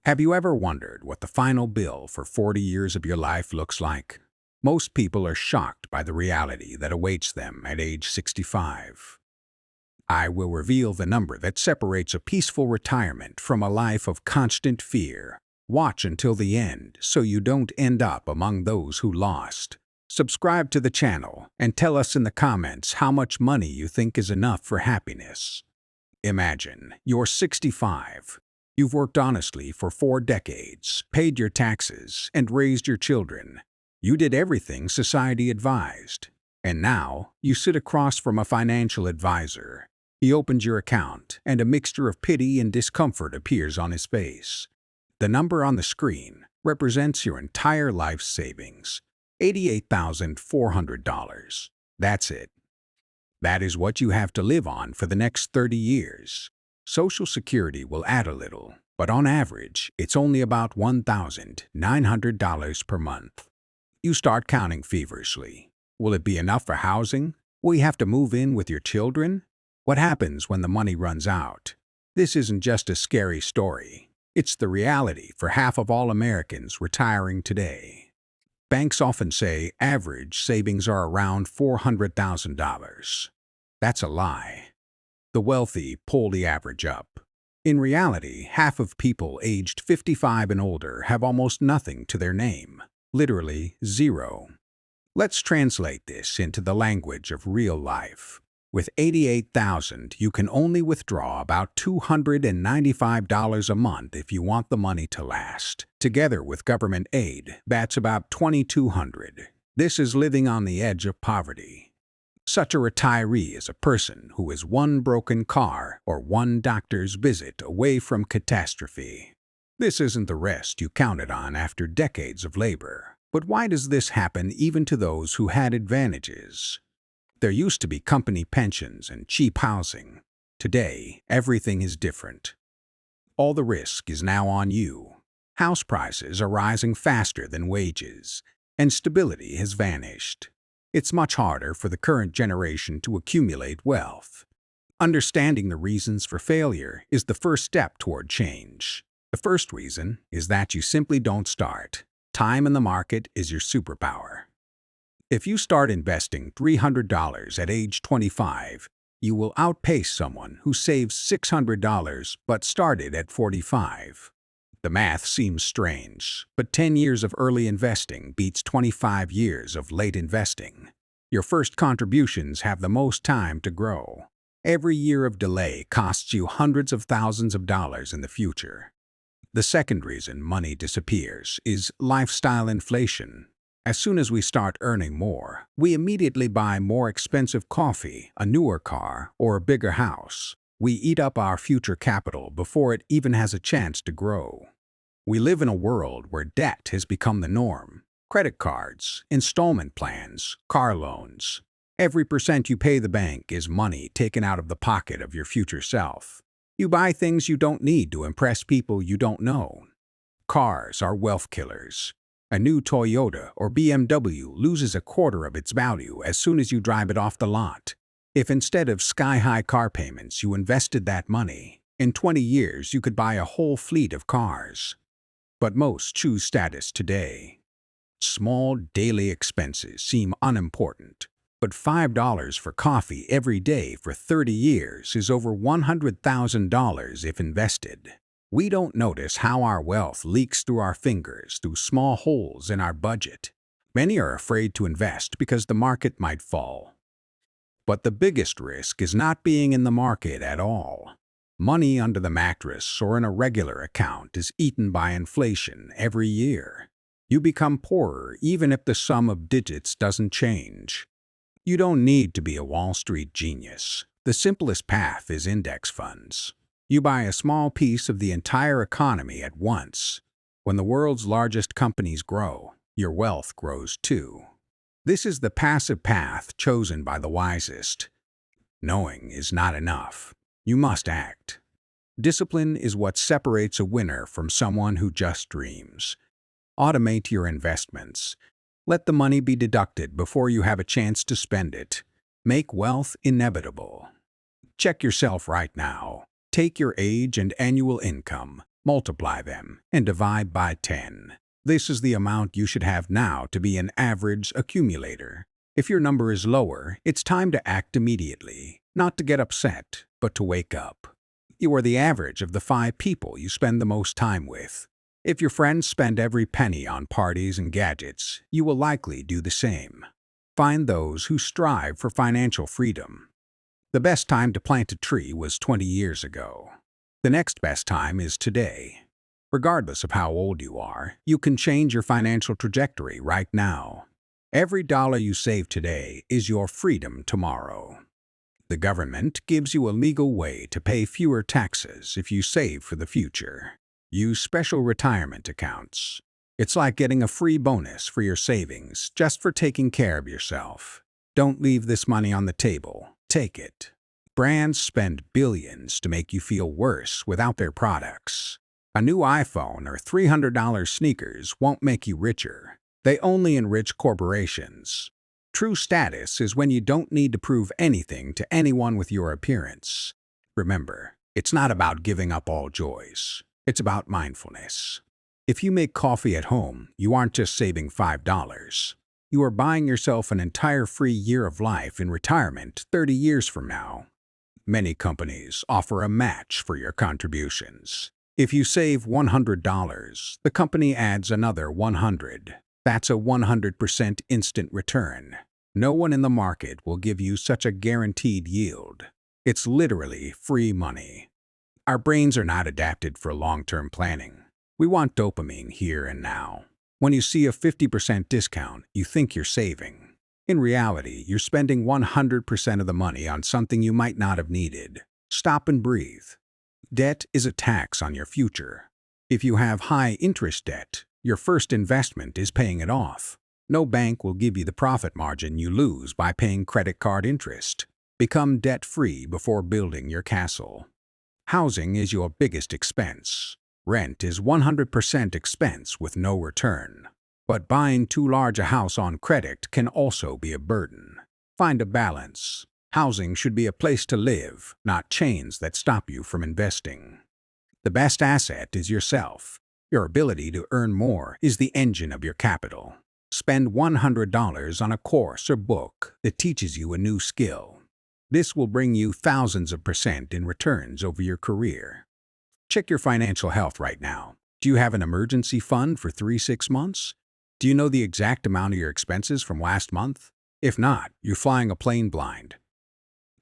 Have you ever wondered what the final bill for 40 years of your life looks like? Most people are shocked by the reality that awaits them at age 65. I will reveal the number that separates a peaceful retirement from a life of constant fear. Watch until the end so you don't end up among those who lost. Subscribe to the channel and tell us in the comments how much money you think is enough for happiness. Imagine you're 65. You've worked honestly for 4 decades, paid your taxes, and raised your children. You did everything society advised. And now, you sit across from a financial advisor. He opens your account, and a mixture of pity and discomfort appears on his face. The number on the screen represents your entire life's savings, $88,400. That's it. That is what you have to live on for the next 30 years. Social Security will add a little, but on average, it's only about $1,900 per month. You start counting feverishly. Will it be enough for housing? Will you have to move in with your children? What happens when the money runs out? This isn't just a scary story. It's the reality for half of all Americans retiring today. Banks often say average savings are around $400,000. That's a lie. The wealthy pull the average up. In reality, half of people aged 55 and older have almost nothing to their name, literally zero. Let's translate this into the language of real life. With $88,000, you can only withdraw about $295 a month if you want the money to last. Together with government aid, that's about $2,200. This is living on the edge of poverty. Such a retiree is a person who is one broken car or one doctor's visit away from catastrophe. This isn't the rest you counted on after decades of labor. But why does this happen even to those who had advantages? There used to be company pensions and cheap housing. Today, everything is different. All the risk is now on you. House prices are rising faster than wages, and stability has vanished. It's much harder for the current generation to accumulate wealth. Understanding the reasons for failure is the first step toward change. The first reason is that you simply don't start. Time in the market is your superpower. If you start investing $300 at age 25, you will outpace someone who saves $600 but started at 45. The math seems strange, but 10 years of early investing beats 25 years of late investing. Your first contributions have the most time to grow. Every year of delay costs you hundreds of thousands of dollars in the future. The second reason money disappears is lifestyle inflation. As soon as we start earning more, we immediately buy more expensive coffee, a newer car, or a bigger house. We eat up our future capital before it even has a chance to grow. We live in a world where debt has become the norm. Credit cards, installment plans, car loans. Every percent you pay the bank is money taken out of the pocket of your future self. You buy things you don't need to impress people you don't know. Cars are wealth killers. A new Toyota or BMW loses a quarter of its value as soon as you drive it off the lot. If instead of sky-high car payments you invested that money, in 20 years you could buy a whole fleet of cars. But most choose status today. Small daily expenses seem unimportant, but $5 for coffee every day for 30 years is over $100,000 if invested. We don't notice how our wealth leaks through our fingers through small holes in our budget. Many are afraid to invest because the market might fall. But the biggest risk is not being in the market at all. Money under the mattress or in a regular account is eaten by inflation every year. You become poorer even if the sum of digits doesn't change. You don't need to be a Wall Street genius. The simplest path is index funds. You buy a small piece of the entire economy at once. When the world's largest companies grow, your wealth grows too. This is the passive path chosen by the wisest. Knowing is not enough. You must act. Discipline is what separates a winner from someone who just dreams. Automate your investments. Let the money be deducted before you have a chance to spend it. Make wealth inevitable. Check yourself right now. Take your age and annual income. multiply them, and divide by 10. This is the amount you should have now to be an average accumulator. If your number is lower, it's time to act immediately, not to get upset, but to wake up. You are the average of the 5 people you spend the most time with. If your friends spend every penny on parties and gadgets, you will likely do the same. Find those who strive for financial freedom. The best time to plant a tree was 20 years ago. The next best time is today. Regardless of how old you are, you can change your financial trajectory right now. Every dollar you save today is your freedom tomorrow. The government gives you a legal way to pay fewer taxes if you save for the future. Use special retirement accounts. It's like getting a free bonus for your savings just for taking care of yourself. Don't leave this money on the table. Take it. Brands spend billions to make you feel worse without their products. A new iPhone or $300 sneakers won't make you richer. They only enrich corporations. True status is when you don't need to prove anything to anyone with your appearance. Remember, it's not about giving up all joys. It's about mindfulness. If you make coffee at home, you aren't just saving $5. You are buying yourself an entire free year of life in retirement 30 years from now. Many companies offer a match for your contributions. If you save $100, the company adds another $100. That's a 100% instant return. No one in the market will give you such a guaranteed yield. It's literally free money. Our brains are not adapted for long-term planning. We want dopamine here and now. When you see a 50% discount, you think you're saving. In reality, you're spending 100% of the money on something you might not have needed. Stop and breathe. Debt is a tax on your future. If you have high-interest debt, your first investment is paying it off. No bank will give you the profit margin you lose by paying credit card interest. Become debt-free before building your castle. Housing is your biggest expense. Rent is 100% expense with no return. But buying too large a house on credit can also be a burden. Find a balance. Housing should be a place to live, not chains that stop you from investing. The best asset is yourself. Your ability to earn more is the engine of your capital. Spend $100 on a course or book that teaches you a new skill. This will bring you thousands of percent in returns over your career. Check your financial health right now. Do you have an emergency fund for 3-6 months? Do you know the exact amount of your expenses from last month? If not, you're flying a plane blind.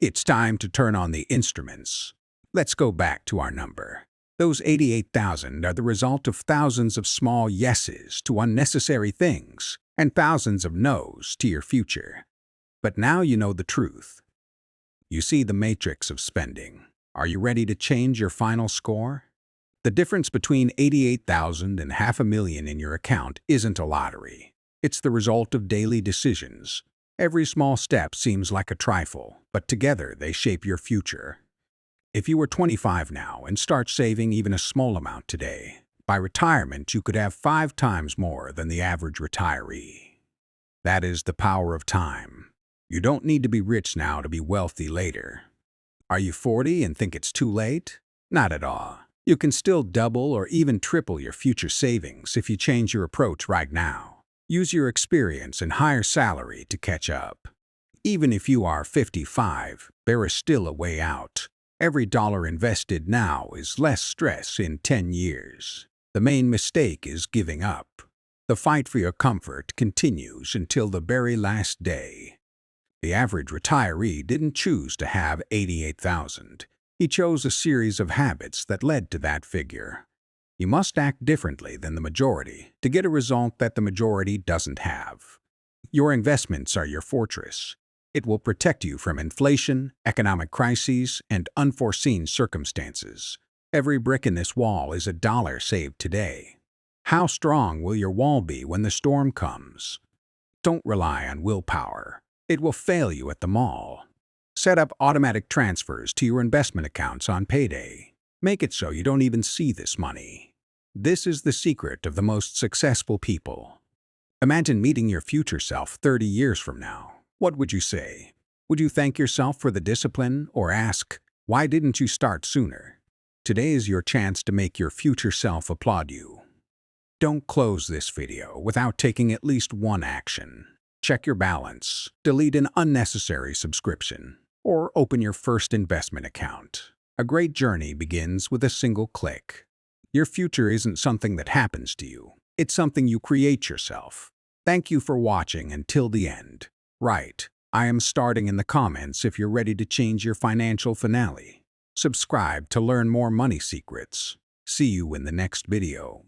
It's time to turn on the instruments. Let's go back to our number. Those 88,000 are the result of thousands of small yeses to unnecessary things and thousands of no's to your future. But now you know the truth. You see the matrix of spending. Are you ready to change your final score? The difference between 88,000 and $500,000 in your account isn't a lottery. It's the result of daily decisions. Every small step seems like a trifle, but together they shape your future. If you were 25 now and start saving even a small amount today, by retirement you could have 5 times more than the average retiree. That is the power of time. You don't need to be rich now to be wealthy later. Are you 40 and think it's too late? Not at all. You can still double or even triple your future savings if you change your approach right now. Use your experience and higher salary to catch up. Even if you are 55, there is still a way out. Every dollar invested now is less stress in 10 years. The main mistake is giving up. The fight for your comfort continues until the very last day. The average retiree didn't choose to have 88,000. He chose a series of habits that led to that figure. You must act differently than the majority to get a result that the majority doesn't have. Your investments are your fortress. It will protect you from inflation, economic crises, and unforeseen circumstances. Every brick in this wall is a dollar saved today. How strong will your wall be when the storm comes? Don't rely on willpower. It will fail you at the mall. Set up automatic transfers to your investment accounts on payday. Make it so you don't even see this money. This is the secret of the most successful people. Imagine meeting your future self 30 years from now. What would you say? Would you thank yourself for the discipline or ask, why didn't you start sooner? Today is your chance to make your future self applaud you. Don't close this video without taking at least one action. Check your balance, delete an unnecessary subscription, or open your first investment account. A great journey begins with a single click. Your future isn't something that happens to you. It's something you create yourself. Thank you for watching until the end. Right, I am starting in the comments if you're ready to change your financial finale. Subscribe to learn more money secrets. See you in the next video.